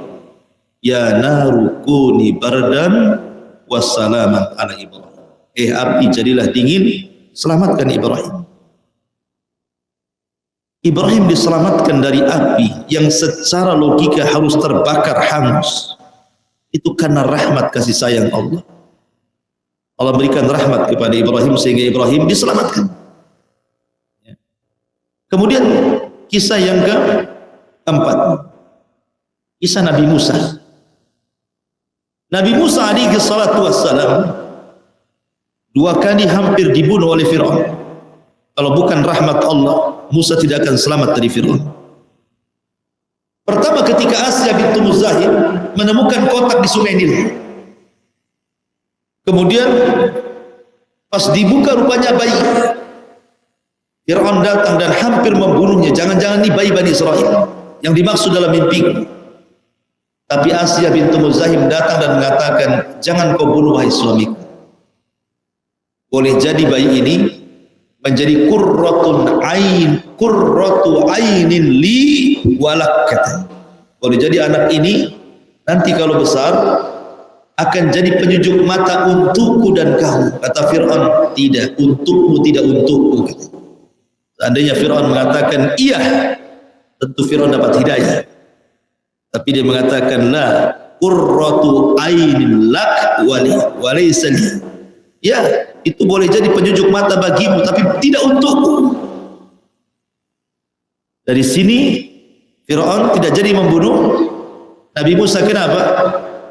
ya naru kuni bardan wassalaman ala Ibrahim. Api jadilah dingin, selamatkan Ibrahim. Ibrahim diselamatkan dari api yang secara logika harus terbakar hangus. Itu karena rahmat kasih sayang Allah. Allah berikan rahmat kepada Ibrahim sehingga Ibrahim diselamatkan. Kemudian kisah yang keempat, kisah Nabi Musa. Nabi Musa alaihi salatu wassalam 2 kali hampir dibunuh oleh Fir'aun. Kalau bukan rahmat Allah, Musa tidak akan selamat dari Fir'aun. Pertama ketika Asya bintu Muzahim menemukan kotak di Sungai Nil. Kemudian pas dibuka rupanya bayi. Fir'aun datang dan hampir membunuhnya. Jangan-jangan ini bayi Bani Israel yang dimaksud dalam mimpi. Tapi Asya bintu Muzahim datang dan mengatakan, jangan kau bunuh wahai suamiku. Boleh jadi bayi ini menjadi qurratu ainin li walak, kata. Boleh jadi anak ini nanti kalau besar akan jadi penyejuk mata untukku dan kamu. Kata Fir'aun, tidak, untukmu tidak untukku, kata. Seandainya Fir'aun mengatakan iya, tentu Fir'aun dapat hidayah. Tapi dia mengatakan la qurratu ainin lak wa laysa li. Ya, itu boleh jadi penyejuk mata bagimu, tapi tidak untukku. Dari sini Fir'aun tidak jadi membunuh Nabi Musa. Kenapa?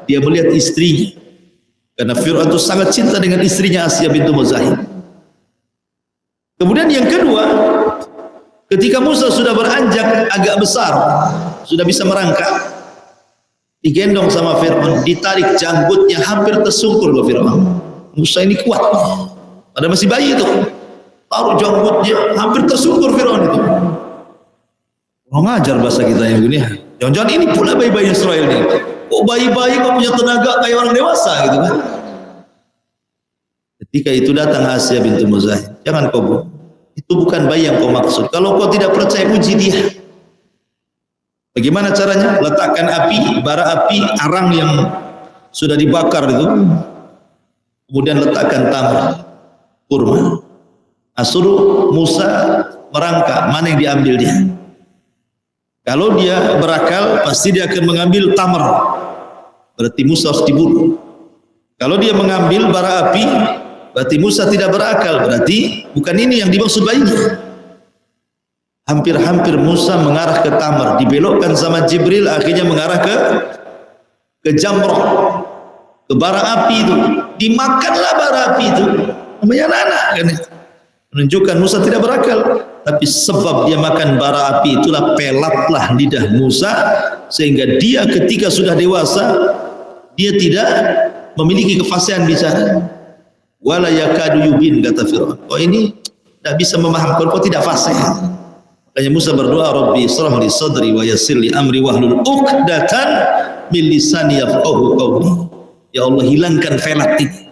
Dia melihat istrinya. Karena Fir'aun itu sangat cinta dengan istrinya Asya bintu Muzahim. Kemudian yang kedua, ketika Musa sudah beranjak agak besar, sudah bisa merangkak, digendong sama Fir'aun, ditarik janggutnya, hampir tersungkur loh Fir'aun. Musa ini kuat, ada masih bayi itu, taruh janggutnya, hampir tersungkur Fir'aun itu. Orang ngajar bahasa kita yang begini. Jangan-jangan ini pula bayi-bayi Israel ini. Kok bayi-bayi kok punya tenaga kayak orang dewasa gitu kan? Ketika itu datang Asya bintu Muzahim, jangan kau bunuh. Itu bukan bayi yang kau maksud. Kalau kau tidak percaya, uji dia. Bagaimana caranya? Letakkan api, bara api, arang yang sudah dibakar itu. Kemudian letakkan tamar, kurma. Suruh Musa merangkak, mana yang diambil dia. Kalau dia berakal, pasti dia akan mengambil tamar. Berarti Musa harus dibunuh. Kalau dia mengambil bara api, berarti Musa tidak berakal. Berarti bukan ini yang dimaksud bayinya. Hampir-hampir Musa mengarah ke tamar, dibelokkan sama Jibril, akhirnya mengarah ke jamrah, ke bara api itu. Dimakanlah bara api itu, namanya anak kan, menunjukkan Musa tidak berakal. Tapi sebab dia makan bara api itulah pelatlah lidah Musa, sehingga dia ketika sudah dewasa dia tidak memiliki kefasihan bicara. Wala yakadu yubin, kata Fir'aun. Oh ini tidak bisa memahamkan, kau tidak fasih. Makanya Musa berdoa, Rabbi israh li sadri wa yassir li amri wahlul 'uqdatan min lisani yafqahu qawli. Ya Allah, hilangkan velat ini,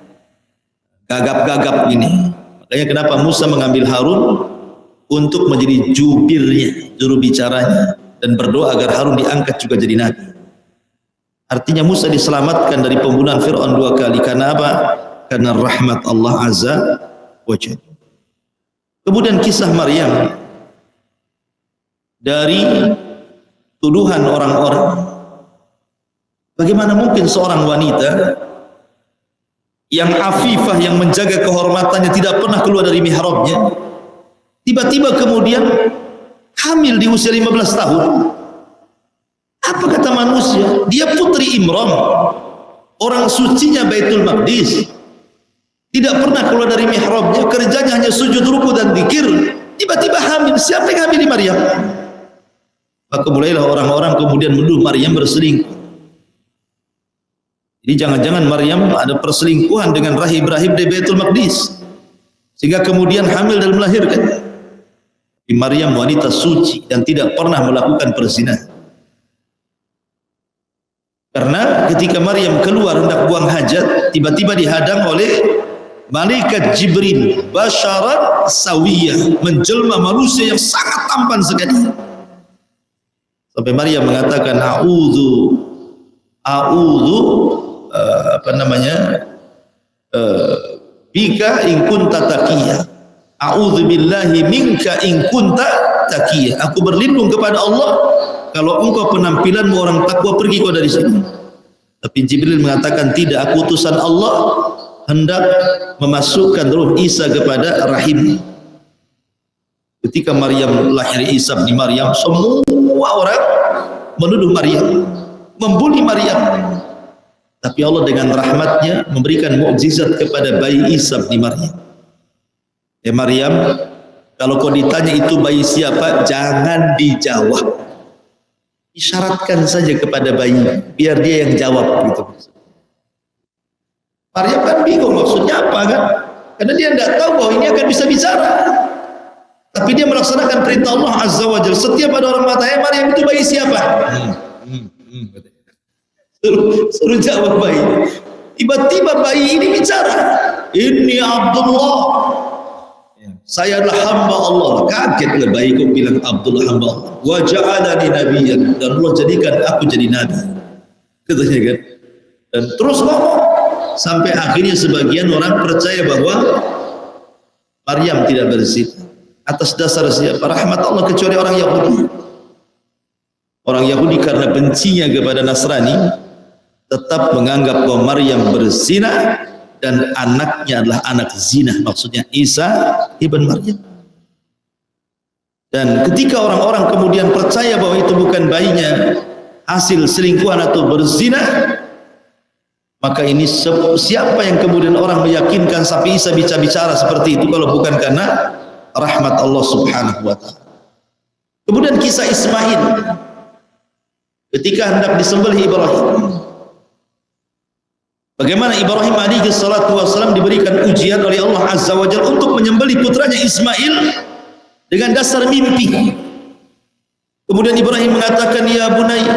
gagap-gagap ini. Makanya kenapa Musa mengambil Harun untuk menjadi jubirnya, juru bicaranya, dan berdoa agar Harun diangkat juga jadi nabi. Artinya Musa diselamatkan dari pembunuhan Fir'aun 2 kali. Karena apa? Karena rahmat Allah Azza wa Jalla. Kemudian kisah Maryam, dari tuduhan orang-orang, bagaimana mungkin seorang wanita yang afifah, yang menjaga kehormatannya, tidak pernah keluar dari mihrabnya, tiba-tiba kemudian hamil di usia 15 tahun. Apa kata manusia? Dia putri Imran, orang sucinya Baitul Maqdis, tidak pernah keluar dari mihrabnya, kerjanya hanya sujud, ruku dan zikir. Tiba-tiba hamil. Siapa yang hamil di Maryam? Maka mulailah orang-orang kemudian menuduh Maryam berselingkuh. Jadi jangan-jangan Maryam ada perselingkuhan dengan rahib-rahib di Baitul Maqdis, sehingga kemudian hamil dan melahirkan. Maryam wanita suci dan tidak pernah melakukan perzinahan. Karena ketika Maryam keluar hendak buang hajat, tiba-tiba dihadang oleh malaikat Jibril, basyarat sawiyah, menjelma manusia yang sangat tampan sekali. Sampai Maryam mengatakan a'udzu bika in kunta taqiyya, a'udzu billahi minka in kunta taqiyya. Aku berlindung kepada Allah kalau engkau penampilanmu orang takwa, pergi kau dari sini. Tapi Jibril mengatakan tidak, aku utusan Allah hendak memasukkan ruh Isa kepada rahim. Ketika Maryam lahir Isa di Maryam, semua orang menuduh Maryam, membuli Maryam. Tapi Allah dengan rahmatnya memberikan mukjizat kepada bayi Isa di Maryam. Ya Maryam, kalau kau ditanya itu bayi siapa, jangan dijawab. Isyaratkan saja kepada bayi, biar dia yang jawab gitu. Maryam kan bingung maksudnya apa kan? Karena dia tidak tahu bahwa ini akan bisa bicara. Tapi dia melaksanakan perintah Allah Azza wa Jalla. Setiap ada orang mata, Maryam itu bayi siapa? Suruh jawab bayi. Tiba-tiba bayi ini bicara. Inni Abdullah. Saya adalah hamba Allah. Kagetlah bayi kok bilang Abdullah hamba Allah. Wa ja'alani nabiyyan, dan Allah jadikan aku jadi nabi. Katanya kan. Dan terus ngomong sampai akhirnya sebagian orang percaya bahwa Maryam tidak berzina. Atas dasar siapa? Rahmat Allah, kecuali orang Yahudi. Orang Yahudi karena bencinya kepada Nasrani tetap menganggap bahwa Maryam berzina dan anaknya adalah anak zina, maksudnya Isa ibn Maryam. Dan ketika orang-orang kemudian percaya bahwa itu bukan bayinya, hasil selingkuhan atau berzina, maka ini siapa yang kemudian orang meyakinkan sampai Isa bicara seperti itu kalau bukan karena rahmat Allah Subhanahu wa ta'ala. Kemudian kisah Ismail ketika hendak disembelih Ibrahim. Bagaimana Ibrahim alaihi salatu wassalam diberikan ujian oleh Allah Azza wa Jalla untuk menyembelih putranya Ismail dengan dasar mimpi. Kemudian Ibrahim mengatakan, ya bunai,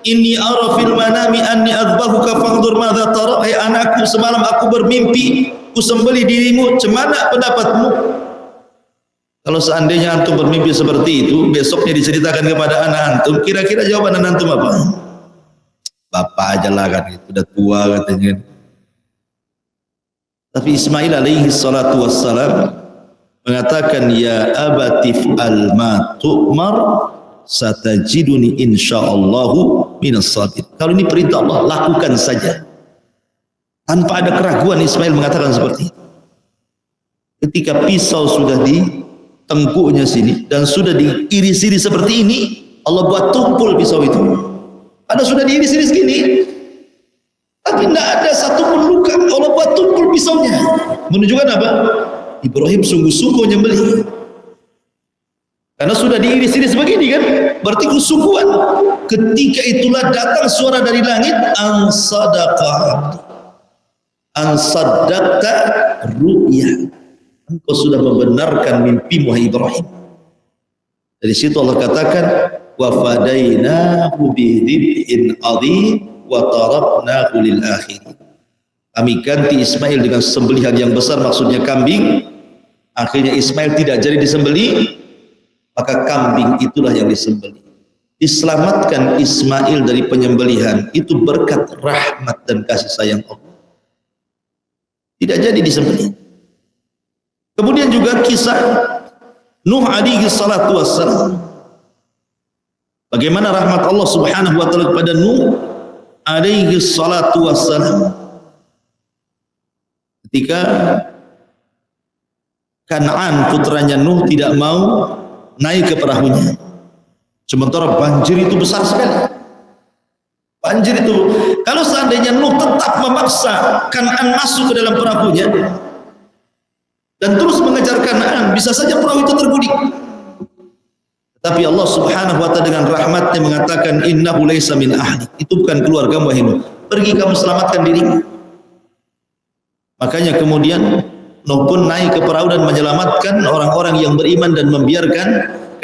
inni ara fil manami anni adbahuka fanzur madza tara. Hai anakku, semalam aku bermimpi ku sembelih dirimu, cemana pendapatmu? Kalau seandainya antum bermimpi seperti itu, besoknya diceritakan kepada anak antum, kira-kira jawaban anak antum apa? Bapak aja lah kan, itu udah tua katanya. Tapi Ismail alaihi salatu wassalam mengatakan, ya abatif al ma tu'mar satajiduni insyaallahu minas sabirin. Kalau ini perintah Allah, lakukan saja. Tanpa ada keraguan Ismail mengatakan seperti itu. Ketika pisau sudah di tengkuknya sini dan sudah diiris-iris seperti ini, Allah buat tumpul pisau itu. Ada sudah diiris-iris gini, tapi tidak ada satu pun luka. Allah buat tumpul pisaunya, menunjukkan apa? Ibrahim sungguh-sungguh nyembelih. Karena sudah diiris-iris begini kan, berarti kesungguhan. Ketika itulah datang suara dari langit, an saddaqta ru'ya. Engkau sudah membenarkan mimpimu hai Ibrahim. Dari situ Allah katakan, wa fadainahu bidhibhin adhim wa taraknahu lil akhirin. Kami ganti Ismail dengan sembelihan yang besar, maksudnya kambing. Akhirnya Ismail tidak jadi disembelih, maka kambing itulah yang disembelih. diselamatkan Ismail dari penyembelihan itu berkat rahmat dan kasih sayang Allah. Tidak jadi disembelih. Kemudian juga kisah Nuh alaihi salatu wassalam. Bagaimana rahmat Allah Subhanahu wa taala kepada Nuh alaihi salatu wassalam. Ketika Kan'an putranya Nuh tidak mau naik ke perahunya. Sementara banjir itu besar sekali. Banjir itu, kalau seandainya Nuh tetap memaksa Kan'an masuk ke dalam perahunya dan terus mengejar Kan'an, bisa saja perahu itu terguling. Tapi Allah Subhanahu wa taala dengan rahmatnya mengatakan innahu laisa min ahli. Itu bukan keluargamu wahai Nuh. Pergi kamu selamatkan dirimu. Makanya kemudian Nuh pun naik ke perahu dan menyelamatkan orang-orang yang beriman dan membiarkan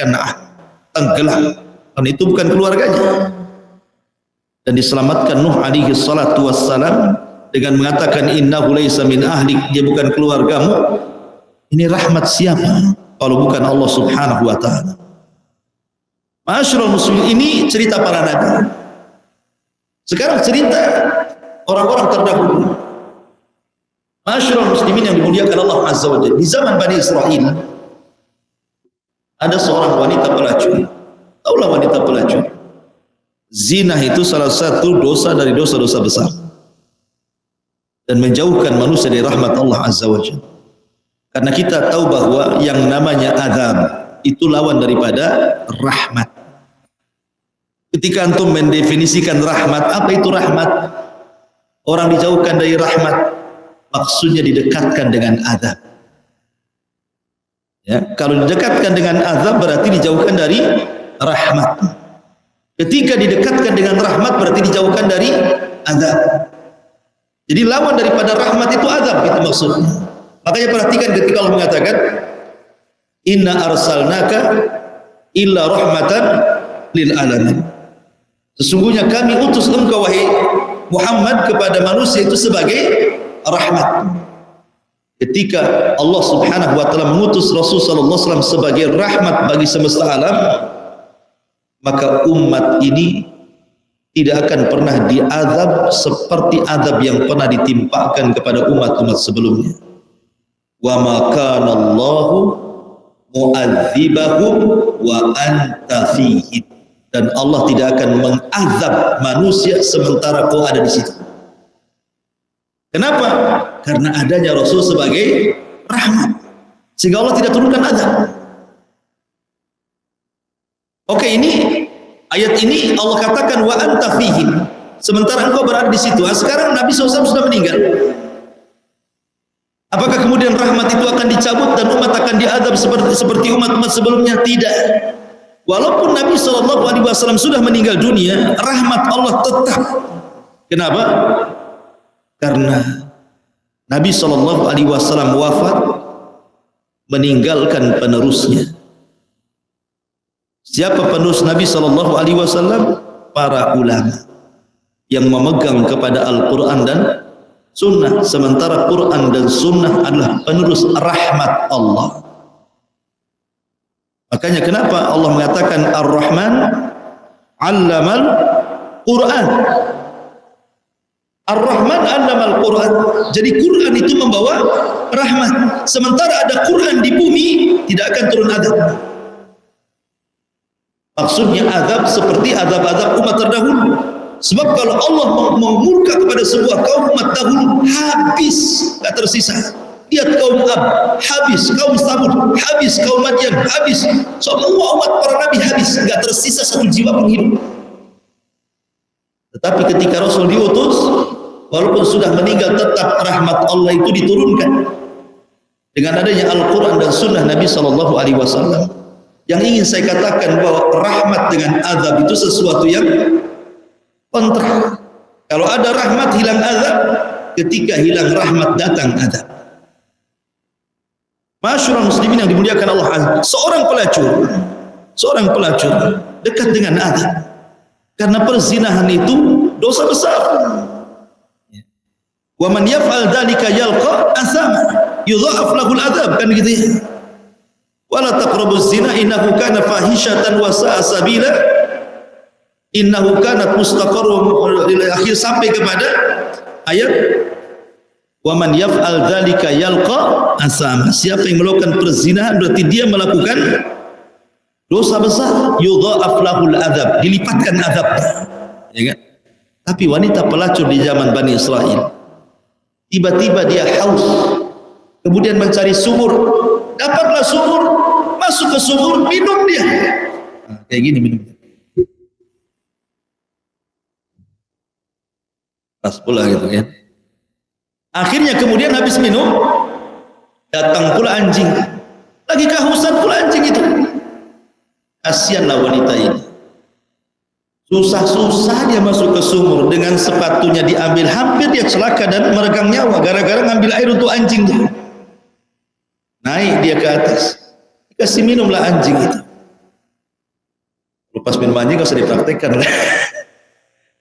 Kan'an tenggelam. Dan itu bukan keluarganya. Dan diselamatkan Nuh alaihi salatu wassalam dengan mengatakan innahu laisa min ahli. Dia bukan keluargamu. Ini rahmat siapa kalau bukan Allah Subhanahu wa taala? Ma'asyiral muslimin, ini cerita para nabi. Sekarang cerita orang-orang terdahulu. Ma'asyiral muslimin yang dimuliakan Allah Azza wa Jalla. Di zaman Bani Israel ada seorang wanita pelacur. Taulah wanita pelacur. Zina itu salah satu dosa dari dosa-dosa besar dan menjauhkan manusia dari rahmat Allah Azza wa Jalla. Karena kita tahu bahwa yang namanya azab itu lawan daripada rahmat. Ketika antum mendefinisikan rahmat, apa itu rahmat? Orang dijauhkan dari rahmat, maksudnya didekatkan dengan azab. Ya, kalau didekatkan dengan azab berarti dijauhkan dari rahmat. Ketika didekatkan dengan rahmat berarti dijauhkan dari azab. Jadi lawan daripada rahmat itu azab, itu maksudnya. Makanya perhatikan ketika Allah mengatakan inna arsalnaka illa rahmatan lil alamin. Sesungguhnya kami utus engkau wahai Muhammad kepada manusia itu sebagai rahmat. Ketika Allah Subhanahu wa taala mengutus Rasul sallallahu alaihi wasallam sebagai rahmat bagi semesta alam, maka umat ini tidak akan pernah diazab seperti azab yang pernah ditimpakan kepada umat-umat sebelumnya. Wa ma kana Allahu mu'adzibahum wa anta fihim. Dan Allah tidak akan mengazab manusia sementara kau ada di situ. Kenapa? Karena adanya Rasul sebagai rahmat, sehingga Allah tidak turunkan azab. Oke, ini ayat ini Allah katakan wa anta fihim, sementara engkau berada di situ. Sekarang Nabi SAW sudah meninggal. Apakah kemudian rahmat itu akan dicabut dan umat akan diazab seperti umat-umat sebelumnya? Tidak. Walaupun Nabi SAW sudah meninggal dunia, rahmat Allah tetap. Kenapa? Karena Nabi SAW wafat meninggalkan penerusnya. Siapa penerus Nabi SAW? Para ulama yang memegang kepada Al-Quran dan Sunnah. Sementara Quran dan Sunnah adalah penerus rahmat Allah. Makanya kenapa Allah mengatakan Ar-Rahman 'allamal Quran. Ar-Rahman 'allamal Quran. Jadi Quran itu membawa rahmat. Sementara ada Quran di bumi, tidak akan turun azab. Maksudnya azab seperti azab-azab umat terdahulu. Sebab kalau Allah murka kepada sebuah kaum umat dahulu, habis, tak tersisa. Lihat kaum Ad, habis. Kaum Samud, habis. Kaum Madian, habis. Semua umat para nabi habis, tak tersisa satu jiwa pun hidup. Tetapi ketika Rasul diutus, walaupun sudah meninggal, tetap rahmat Allah itu diturunkan dengan adanya Al-Quran dan Sunnah Nabi SAW. Yang ingin saya katakan bahwa rahmat dengan azab itu sesuatu yang kontra. Kalau ada rahmat hilang azab, ketika hilang rahmat datang azab. Masyaallah muslimin yang dimuliakan Allah Azza. Seorang pelacur dekat dengan azab. Karena perzinahan itu dosa besar. Wa man yaf'al dzalika yalqa asama yudha'af lahu al-'adzab, kan gitu ya. Wala taqrabuz zina innahu kana fahishatan wa sa'a sabila. innahu kanat mustaqarrun ila akhir sampai kepada ayat wa man yaf'al dzalika yalqa asama. Siapa yang melakukan perzinahan berarti dia melakukan dosa besar, yudha'af lahul adzab, dilipatkan azabnya, ya kan? Tapi wanita pelacur di zaman Bani Israel, tiba-tiba dia haus, kemudian mencari sumur, dapatlah sumur, masuk ke sumur, minum dia. Nah, kayak gini minum. Pas pula gitu kan. Akhirnya kemudian habis minum, datang pula anjing. Lagi kehausan pula anjing itu. Kasihanlah wanita ini. Susah-susah dia masuk ke sumur, dengan sepatunya diambil, hampir dia celaka dan meregang nyawa gara-gara ngambil air untuk anjing itu. Naik dia ke atas, dikasih minumlah anjing itu. Lepas minum anjing gak usah dipraktekkan lah.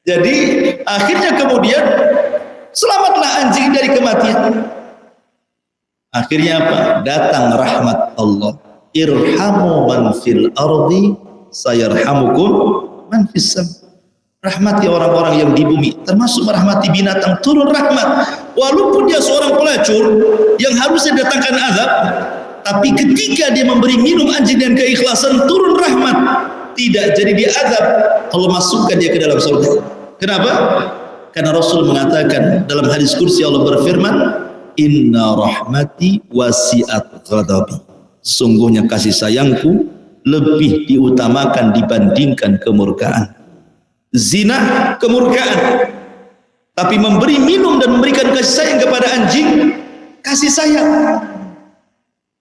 Jadi akhirnya kemudian selamatlah anjing dari kematian. Akhirnya apa? Datang rahmat Allah. Irhamu man fil ardi sayarhamukum man fis sam. Rahmati orang-orang yang di bumi, termasuk merahmati binatang, turun rahmat. Walaupun dia seorang pelacur yang harusnya datangkan azab, tapi ketika dia memberi minum anjing dengan keikhlasan, turun rahmat. Tidak jadi dia azab, Allah masukkan dia ke dalam surga. Kenapa? Karena Rasul mengatakan dalam hadis kursi, Allah berfirman, inna rahmati wasi'at ghadabi. Sungguhnya kasih sayangku lebih diutamakan dibandingkan kemurkaan. Zina kemurkaan, tapi memberi minum dan memberikan kasih sayang kepada anjing, kasih sayang.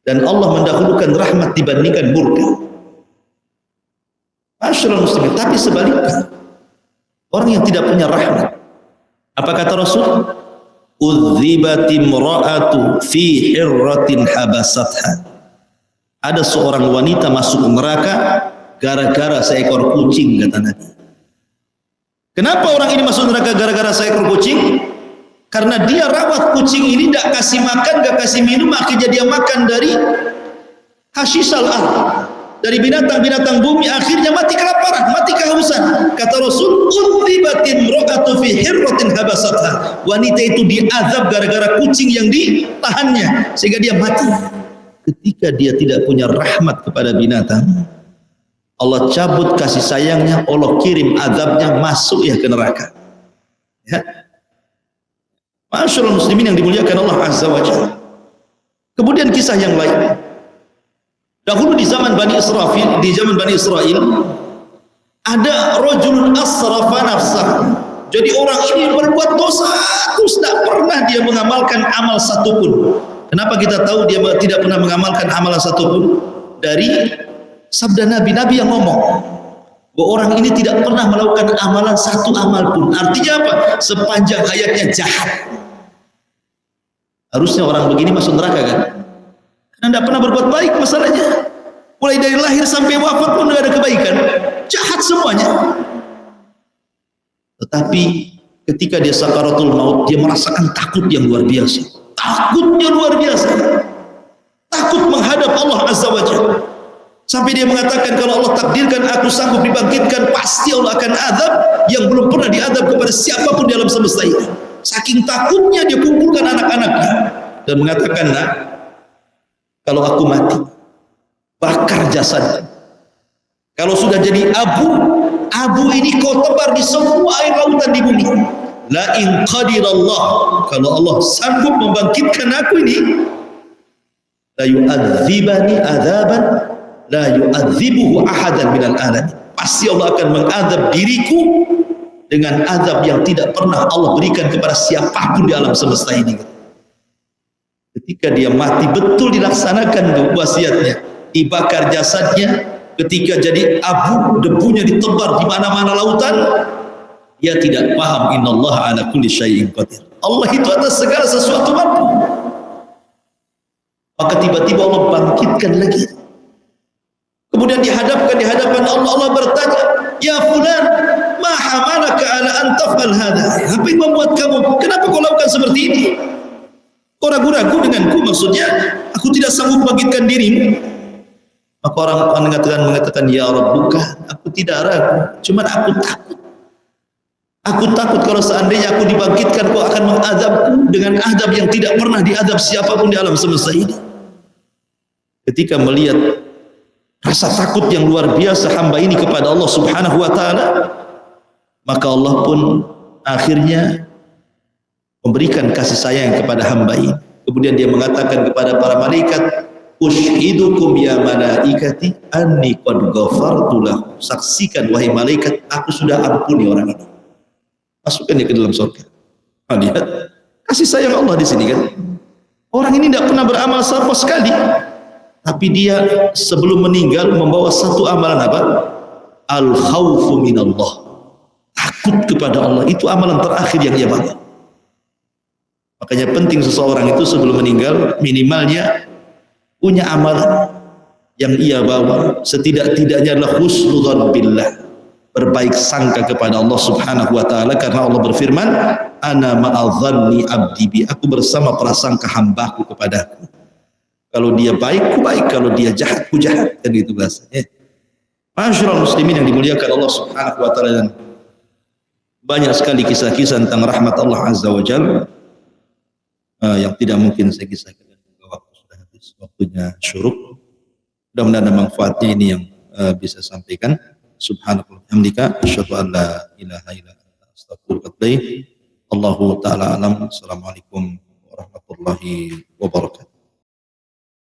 Dan Allah mendahulukan rahmat dibandingkan murka. Masyaallah muslimin. Tapi sebaliknya, orang yang tidak punya rahmat, apa kata Rasul? Udzibati imra'atu fi hirratin habasatha. Ada seorang wanita masuk neraka gara-gara seekor kucing, kata Nabi. Kenapa orang ini masuk neraka gara-gara seekor kucing? Karena dia rawat kucing ini, tidak kasih makan, tidak kasih minum, akhirnya dia makan dari hashisal ard, dari binatang-binatang bumi, akhirnya mati kelaparan, mati kehausan. Kata Rasul, udzibatin imra'atu fi hirratin habasatha. Wanita itu diazab gara-gara kucing yang ditahannya sehingga dia mati. Ketika dia tidak punya rahmat kepada binatang, Allah cabut kasih sayangnya, Allah kirim azabnya, masuk ya ke neraka. Ya. Masyaallah muslimin yang dimuliakan Allah Azza wa Jalla. Kemudian kisah yang lain. Dahulu di zaman Bani Israel, ada rajulun asrafa nafsah. Jadi orang ini berbuat dosa terus tidak pernah dia mengamalkan amal satupun. Kenapa kita tahu dia tidak pernah mengamalkan amalan satupun? Dari sabda Nabi yang ngomong bahwa orang ini tidak pernah melakukan amalan satu amal pun. Artinya apa? Sepanjang hayatnya jahat. Harusnya orang begini masuk neraka kan? Karena tidak pernah berbuat baik masalahnya. Mulai dari lahir sampai wafat pun tidak ada kebaikan. Jahat semuanya. Tetapi ketika dia sakaratul maut, dia merasakan takut yang luar biasa. Takutnya luar biasa. Takut menghadap Allah Azza wa Jalla. Sampai dia mengatakan, kalau Allah takdirkan aku sanggup dibangkitkan, pasti Allah akan azab yang belum pernah diazab kepada siapapun di alam semesta ini. Saking takutnya dia kumpulkan anak-anaknya dan mengatakan, nah, kalau aku mati, bakar jasadnya. Kalau sudah jadi abu ini kau tebar di semua air lautan di bumi. La in qadirallah, kalau Allah sanggup membangkitkan aku ini, la yu'adzibani adzaban la yu'adzibuhu ahadan minal alamin. Pasti Allah akan mengadab diriku dengan azab yang tidak pernah Allah berikan kepada siapapun di alam semesta ini. Ketika dia mati, betul dilaksanakan wasiatnya, dibakar jasadnya. Ketika jadi abu, debunya ditebar di mana-mana lautan. Dia tidak paham innallaha ala kulli syai'in qadir. Allah itu atas segala sesuatu mampu. Maka tiba-tiba Allah bangkitkan lagi. Kemudian dihadapkan di hadapan Allah, Allah bertanya, "Ya fulan, ma hamalaka ala an taf'al hadha?" Apa yang membuat kamu, kenapa kau lakukan seperti ini? Kau ragu-ragu denganku, maksudnya aku tidak sanggup bangkitkan dirimu. Maka orang akan mengatakan ya Rabbuka, aku tidak ragu, cuman aku takut. Aku takut kalau seandainya aku dibangkitkan, kau akan mengadabku dengan adab yang tidak pernah diadab siapapun di alam semesta ini. Ketika melihat rasa takut yang luar biasa hamba ini kepada Allah Subhanahu wa taala, maka Allah pun akhirnya memberikan kasih sayang kepada hamba ini. Kemudian dia mengatakan kepada para malaikat, "Ushidukum ya malaikati anni qad ghafartu lahu." Saksikan wahai malaikat, aku sudah ampuni orang ini. Masukkan dia ke dalam surga. Lihat kasih sayang Allah di sini kan. Orang ini tidak pernah beramal sama sekali, tapi dia sebelum meninggal membawa satu amalan apa? Al khaufu minallah. Takut kepada Allah, itu amalan terakhir yang ia bawa. Makanya penting seseorang itu sebelum meninggal minimalnya punya amalan yang ia bawa, setidak-tidaknya adalah husnudzan billah, berbaik sangka kepada Allah Subhanahu wa taala, karena Allah berfirman, ana ma'adhanni abdi bi, aku bersama prasangka hambaku kepadaku. Kalau dia baik, ku baik, kalau dia jahat, ku jahat, kan gitu bahasanya. Masyaallah muslimin yang dimuliakan Allah Subhanahu wa taala, dan banyak sekali kisah-kisah tentang rahmat Allah Azza wa Jalla yang tidak mungkin saya kisahkan. Waktu sudah habis, waktunya syuruk. Mudah-mudahan ada manfaatnya ini yang bisa sampaikan. Subhanallah hamdika asyhadu an la ilaha illa anta astaghfiruka wa atubu ilaik. Allahu taala alam. Assalamualaikum warahmatullahi wabarakatuh.